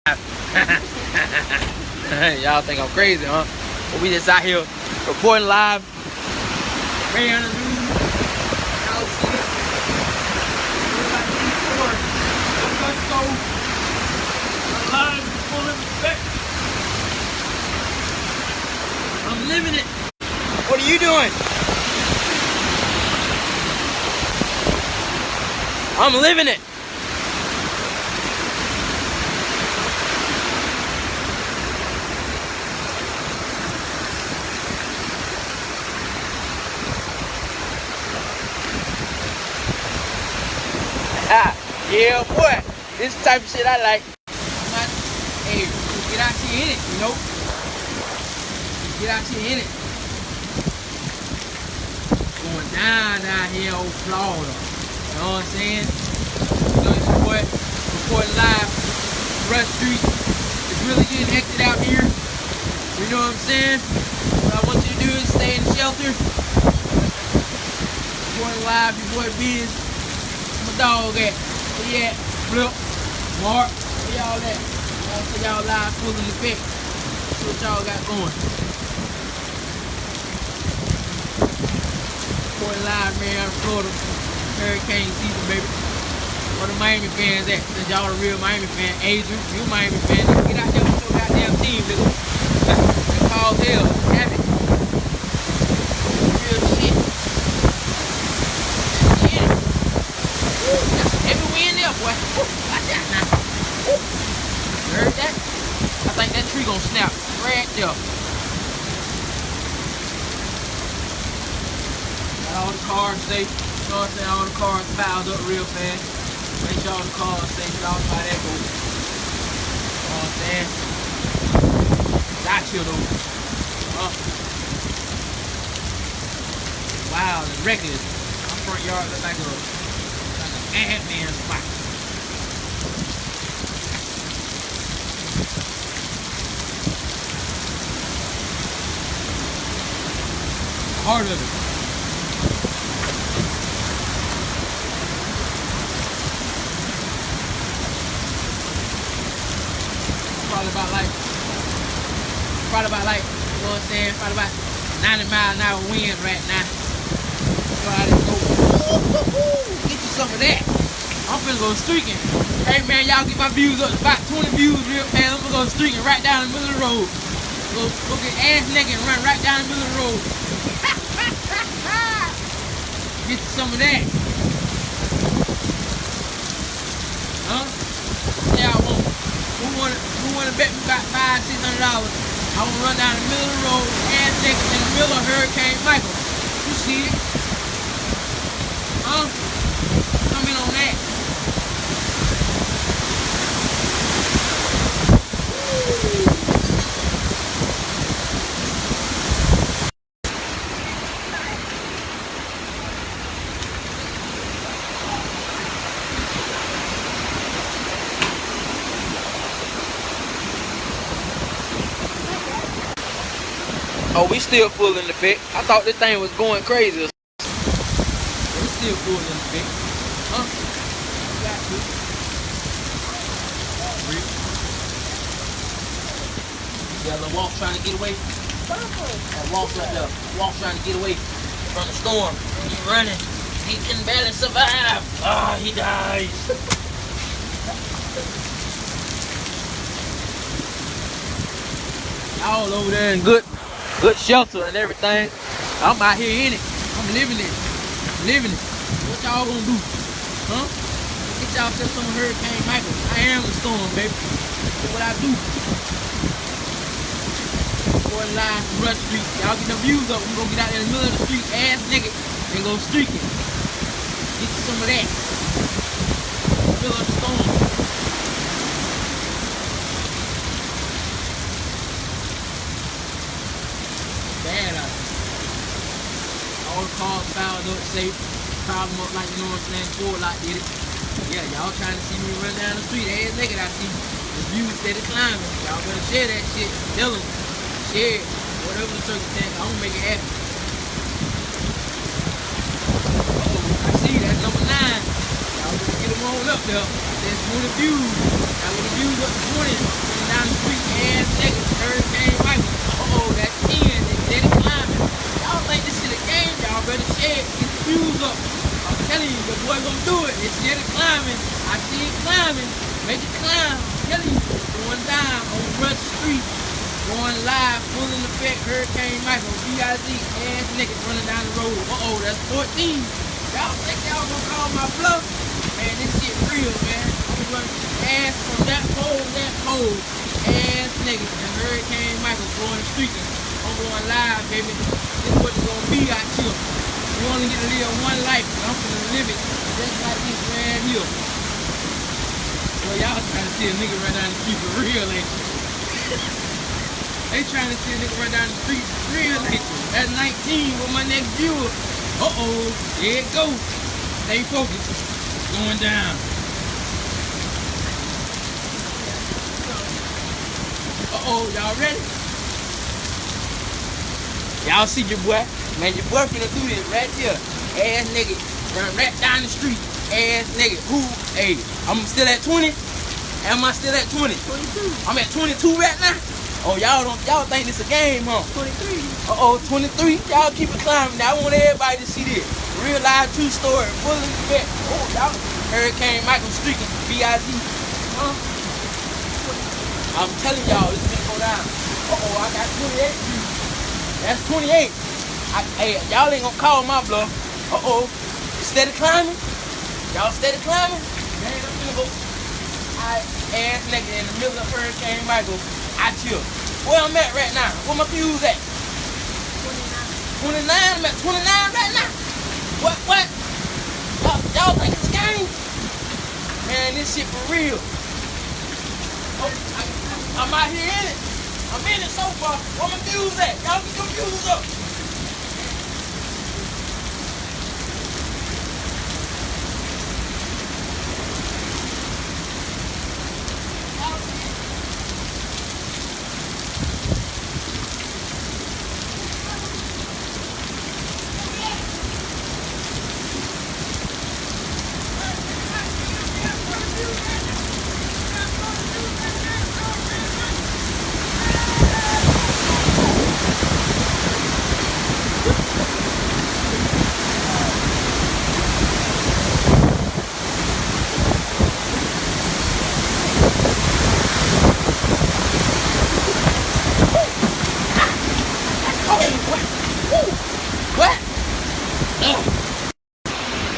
Y'all think I'm crazy, huh? But we just out here reporting live. Man, y'all see it. Let's go. Live full of respect. I'm living it. What are you doing? I'm living it. Yeah, boy. This type of shit I like. Hey, get out here in it, you know? Get out here in it. Going down here on Florida. You know what I'm saying? You know, this boy reporting live. Rush Street. It's really getting hectic out here. You know what I'm saying? What I want you to do is stay in the shelter. Reporting live, your boy Biz. My dog at. Where you at? Flip, Mark, where y'all at? I'll see y'all live full in effect. See what y'all got going. Reporting live, man, out of Florida. Hurricane season, baby. Where the Miami fans at? Since y'all a real Miami fan. Adrian, you a Miami fan. Get out there with your goddamn team, nigga. That's called hell. Have it. Real shit. Boy. Watch out now. You heard that? I think that tree gonna snap right there. Got all the cars safe. You know what I'm saying? All the cars piled up real fast. Make sure all the cars safe. Y'all know how that goes. You know what I'm saying? Got you though. Wild and reckless. My front yard look like an Ant-Man spot. Heart of it. Probably about like, you know what I'm saying? Probably about 90 mile an hour wind right now. So I just go, get you some of that. I'm finna go streaking. Hey man, y'all get my views up to about 20 views real fast. I'm gonna go streaking right down the middle of the road. Go get ass naked and run right down the middle of the road. Get you some of that. Huh? Yeah, I want. Who wanna bet me about $500-600? I wanna run down the middle of the road, ass naked in the middle of Hurricane Michael. You see it? Huh? Come in on that. Oh, we still full in effect. I thought this thing was going crazy. We still full in effect. Huh? Got to. Yeah, little Walk trying to get away. That Walk right there. Walk trying to get away from the storm. He running. He can barely survive. Ah, he dies. All over there in good shelter and everything. I'm out here in it. I'm living it. What y'all gonna do? Huh? Get y'all some Hurricane Michael. I am the storm, baby. That's what I do. Boy, live from Rush Street. Y'all get the views up. We gonna get out there in the middle of the street, ass naked, and go streaking. Get you some of that. Fill up the storm. Bad out there. All the cars piled up safe. Piled them up like, you know what I'm saying, Ford Lot did it. Yeah, y'all trying to see me run down the street. Ass naked, I see the view steady climbing. Y'all better share that shit. Tell them. Share it. Whatever the circumstance, I'm gonna make it happen. I see that's number 9. Y'all better get them on up there. That's 20 views. I would have views up to 20. going live, full in effect, Hurricane Michael, B.I.Z. ass niggas running down the road. Uh-oh, that's 14. Y'all think y'all gonna call my bluff? Man, this shit real, man. I'm running ass from that pole, ass niggas. And Hurricane Michael going streaking. I'm going live, baby. This is what it's gonna be out here. You only get to live one life, and I'm gonna live it just like this right here. Well, y'all trying to see a nigga run down the street for real, ain't you? They trying to see a nigga run down the street for real, ain't you? At 19 with my next viewer. Uh-oh, there it goes. Stay focused. Going down. Uh-oh, y'all ready? Y'all see your boy? Man, your boy finna do this right here. Ass nigga, run right down the street. Ass nigga. Who? Hey, I'm still at 20? Am I still at 20? 22. I'm at 22 right now? Oh, y'all think this a game, huh? 23. Uh-oh, 23. Y'all keep it climbing. Now, I want everybody to see this. Real live true story. Full in effect. Oh, y'all. Hurricane Michael streaking. B.I.Z. Huh? I'm telling y'all, this is gonna go down. Uh-oh, I got 28 views. That's 28. Hey, y'all ain't gonna call my bluff. Uh-oh. You steady climbing? Y'all steady climbing? Man, I'm gonna go. Ass nigga in the middle of Hurricane Michael. I chill. Where I'm at right now? Where my views at? 29. 29? I'm at 29 right now? What? Y'all think it's a game? Man, this shit for real. Oh, I'm out here in it. I'm in it so far. Where my views at? Y'all get your views up.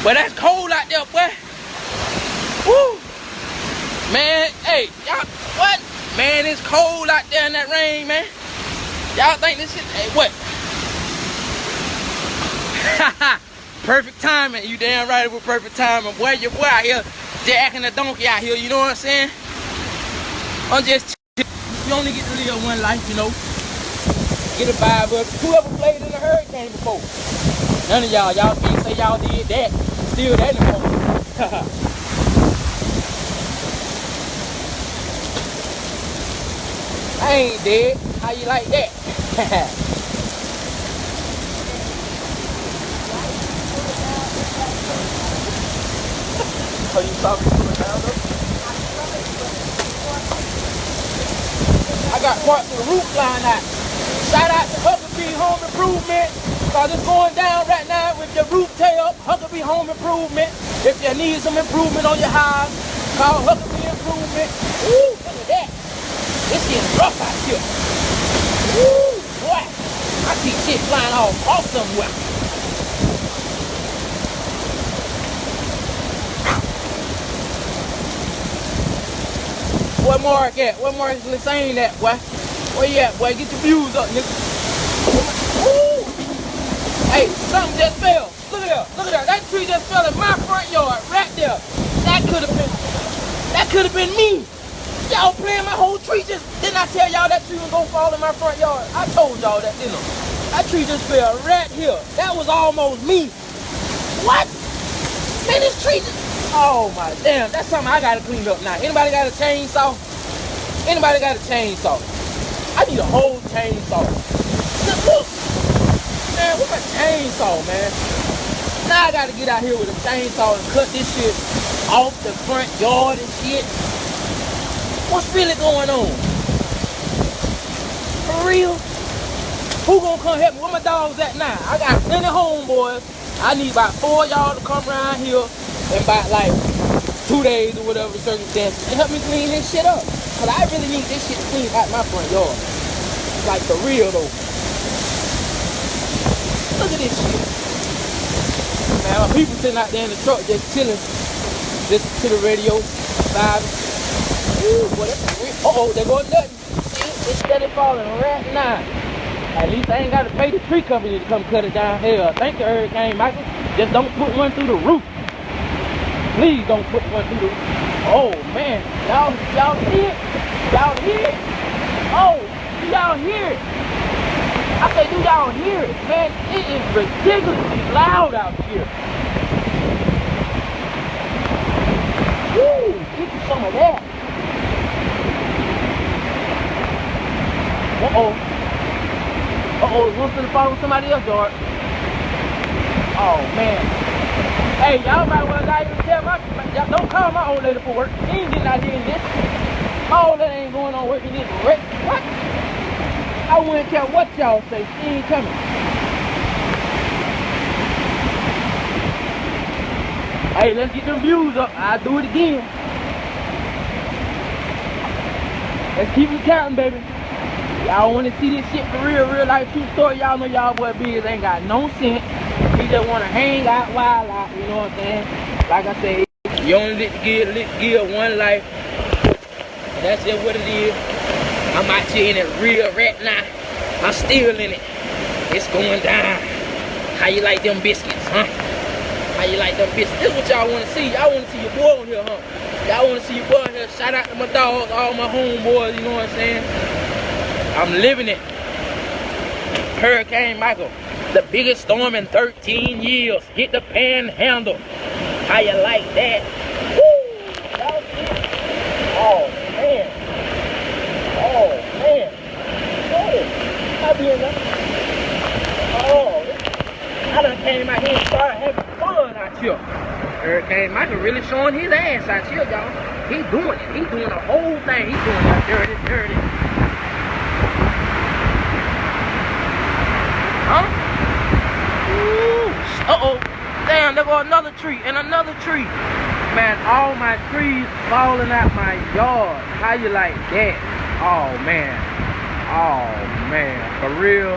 But that's cold out there, boy. Woo. Man, hey, y'all, what? Man, it's cold out there in that rain, man. Y'all think this shit, hey, what? Perfect timing. You damn right it was perfect timing. Boy, your boy out here jacking a donkey out here, you know what I'm saying? I'm just chill. You only get to live one life, you know. Get a vibe up. Whoever played in a hurricane before? None of y'all can't say y'all did that. Still that in the moment. I ain't dead. How you like that? So you saw me pulling down though? I got parts of the roof line out. Shout out to Huckabee Home Improvement. Cause it's going down right now with your roof tail. Huckabee Home Improvement. If you need some improvement on your house, call Huckabee Improvement. Woo, look at that. This shit's rough out here. Woo, boy. I see shit flying off somewhere. Where Mark at? Where Mark is saying that, boy? Where you at, boy? Get your views up, nigga. Woo! Hey, something just fell. Look at that. Look at that. That tree just fell in my front yard, right there. That could have been me. Y'all playing my whole tree just. Didn't I tell y'all that tree was gonna fall in my front yard? I told y'all that, didn't I? That tree just fell right here. That was almost me. What? Man, this tree just. Oh my damn. That's something I gotta clean up now. Anybody got a chainsaw? Anybody got a chainsaw? I need a whole chainsaw. Look. Man, what's a chainsaw, man? Now I gotta get out here with a chainsaw and cut this shit off the front yard and shit. What's really going on? For real? Who gonna come help me? Where my dogs at now? I got plenty of homeboys. I need about 4 of y'all to come around here in about like 2 days or whatever the circumstances and help me clean this shit up. Cause I really need this shit cleaned out my front yard. like for real though. Look at this shit. Man, my people sitting out there in the truck just chilling. Listen to the radio, vibing. Ooh, boy, that's weird. Uh-oh, there goes nothing. See, it's steady falling right now. At least I ain't got to pay the tree company to come cut it down. Hell, thank you, Hurricane Michael. Just don't put one through the roof. Please don't put one through the roof. Oh, man. Y'all hear it? Y'all hear it? Oh, do y'all hear it? I say, do y'all hear it? Man, it is ridiculously loud out here. Woo, get you some of that. Uh-oh. Uh-oh, is one finna follow somebody else, George. Oh, man. Hey, y'all might well not even tell y'all don't call my old lady for work. She ain't getting out here in this. My old lady ain't going on work in this wreck. What? I wouldn't care what y'all say. She ain't coming. Hey, let's get them views up. I'll do it again. Let's keep it counting, baby. Y'all want to see this shit for real, real life true story. Y'all know y'all boy Biz ain't got no sense. He just want to hang out, wild out, you know what I'm saying? Like I said, you only give one life. And that's just what it is. I'm out here in it real right now. I'm still in it. It's going down. How you like them biscuits, huh? How you like them biscuits? This is what y'all want to see. Y'all want to see your boy on here, huh? Y'all want to see your boy on here. Shout out to my dogs, all my homeboys, you know what I'm saying? I'm living it. Hurricane Michael, the biggest storm in 13 years, hit the panhandle. How you like that? Woo! Y'all see it? Oh, man. Oh, man. Oh, I be in there. Oh, I done came out here and started having fun out here. Hurricane Michael really showing his ass out here, y'all. He doing it. He doing the whole thing. He doing that dirty. Huh? Ooh. Uh-oh. Damn, there go another tree and another tree. Man, all my trees falling out my yard. How you like that? Oh, man. Oh, man. For real.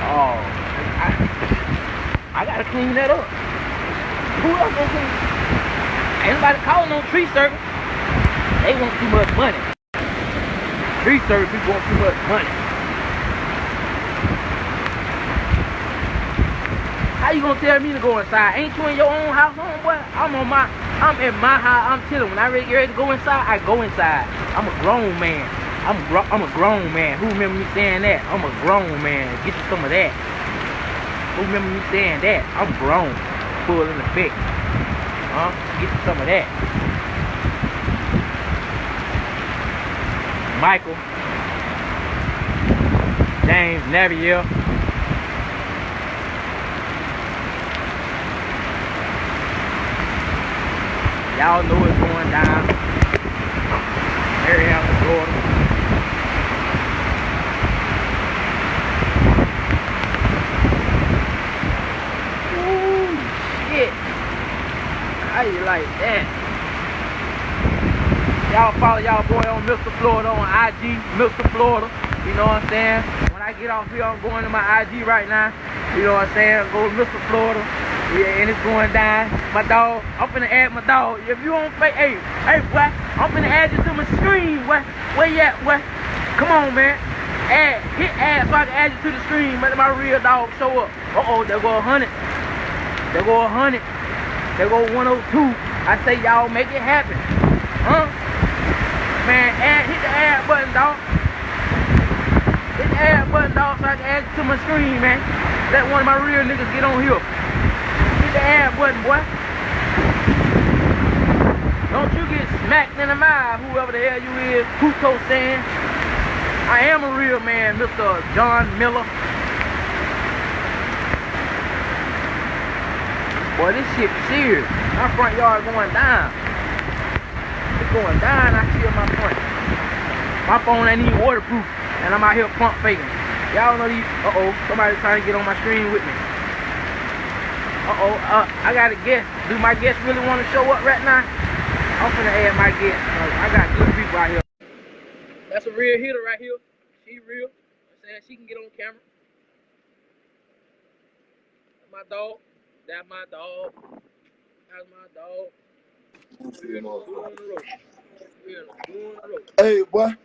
Oh. I gotta clean that up. Who else gonna clean? Ain't nobody calling no tree service. They want too much money. Tree service people want too much money. How you gonna tell me to go inside? Ain't you in your own house, homeboy? I'm in my house. I'm chilling. When I get ready to go inside, I go inside. I'm a grown man. I'm a grown man. Who remember me saying that? I'm a grown man. Get you some of that. Who remember me saying that? I'm grown. Full in effect. Huh? Get you some of that. Michael. James Navier. Y'all know it's going down. Marietta, Florida. Ooh, shit. How you like that? Y'all follow y'all boy on Mr. Florida on IG, Mr. Florida. You know what I'm saying? When I get off here, I'm going to my IG right now. You know what I'm saying? Go to Mr. Florida. Yeah, and it's going down. My dog, I'm finna add my dog. If you don't fake, hey, boy, I'm finna add you to my stream, boy. Where you at, boy? Come on, man. Hit add so I can add you to the stream. Let my real dog show up. Uh-oh, there go 100. There go 100. There go 102. I say y'all make it happen. Huh? Man, hit the add button, dog. Hit the add button, dog, so I can add you to my stream, man. Let one of my real niggas get on here. The add button, boy. Don't you get smacked in the mouth, whoever the hell you is, Puto saying. I am a real man, Mr. John Miller. Boy, this shit serious. My front yard going down. It's going down out here in my front. My phone ain't even waterproof, and I'm out here pump faking. Y'all know these, somebody trying to get on my screen with me. I got a guest. Do my guest really want to show up right now? I'm finna add my guest. I got good people out here. That's a real hitter right here. She real. I'm saying she can get on camera. That's my dog. That's my dog. That's my dog. We're in the road. Hey, boy.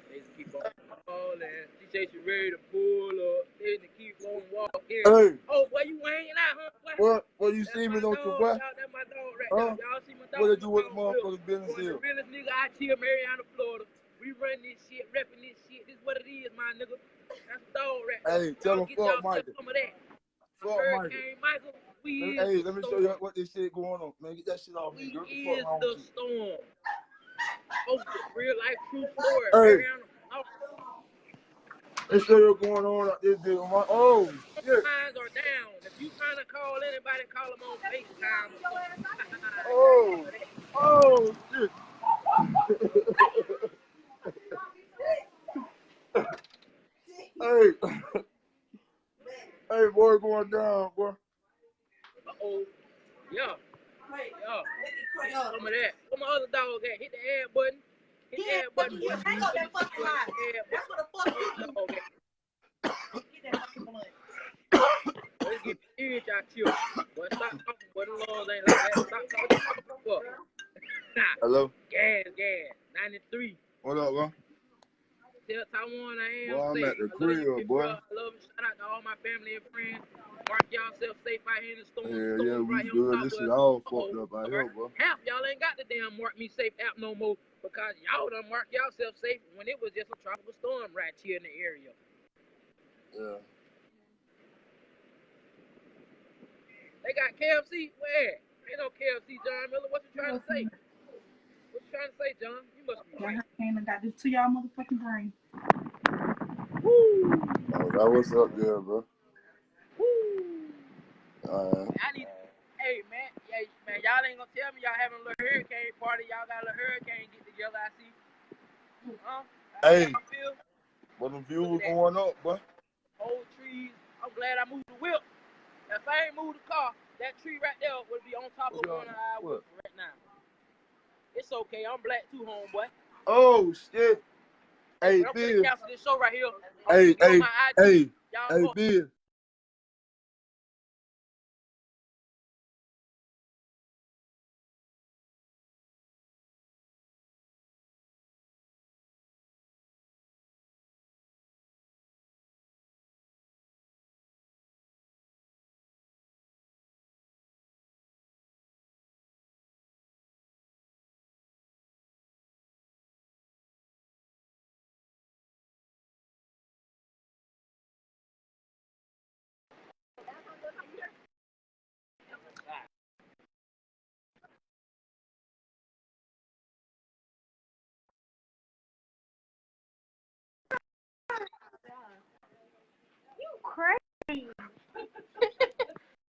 They just keep on calling. She said she ready to pull up. They just keep on walking. Hey. Oh, boy, you hanging out, huh? What you see me, don't you, boy? That's my dog right there. Y'all see my dog? What they do with the motherfucker's business here? The realest nigga out here, Mariana, Florida. We run this shit, repping this shit. This is what it is, my nigga. That's a dog right there. Hey, tell him fuck Michael. Some of that. Fuck Hurricane Michael. Hey, let me show you what this shit going on, man. Get that shit off me, girl. We is the storm. Oh, real life true story. Hey. Mariana. Let's show you what's going on out this bitch. Oh, shit. Lines are down. If you trying to call anybody, call them on FaceTime. Oh, shit. Hey. Hey, boy, going down, boy. Uh-oh. Yeah. Some of that. Where my other dog at? Hit the add button. Hit the add button. Hang up that fucking line. That's what the fuck you do. Okay. Get that fucking blunt. Let's get the ears out here. But stop talking. But the laws ain't like that. Stop talking. Fuck. Hello? Gas. 93. What up, bro? Tell Taiwan I am boy, safe. I'm at the crib, boy. I love you. Shout out to all my family and friends. Mark y'all self safe out here in the storm. Yeah, we right good. This shit all fucked up out here, bro. Half y'all ain't got the damn Mark Me Safe app no more because y'all done mark yourself safe when it was just a tropical storm right here in the area. Yeah. They got KFC? Where? Ain't no KFC, John Miller. What you trying to say? What you trying to say, John? You must be right. Came and got this to y'all motherfucking brain. Woo! Oh, that was up there, bro. Woo! I need. Hey, man. Yeah, man. Y'all ain't gonna tell me y'all having a little hurricane party. Y'all got a little hurricane get together. I see. Hey. What the view was going up, boy? Old trees. I'm glad I moved the whip. If I ain't moved the car, that tree right there would be on top of one of our whips right now. It's okay. I'm black too, homeboy. Oh, shit. Hey, I'm Bill. cancel this show right here. Hey, Bill. You crazy.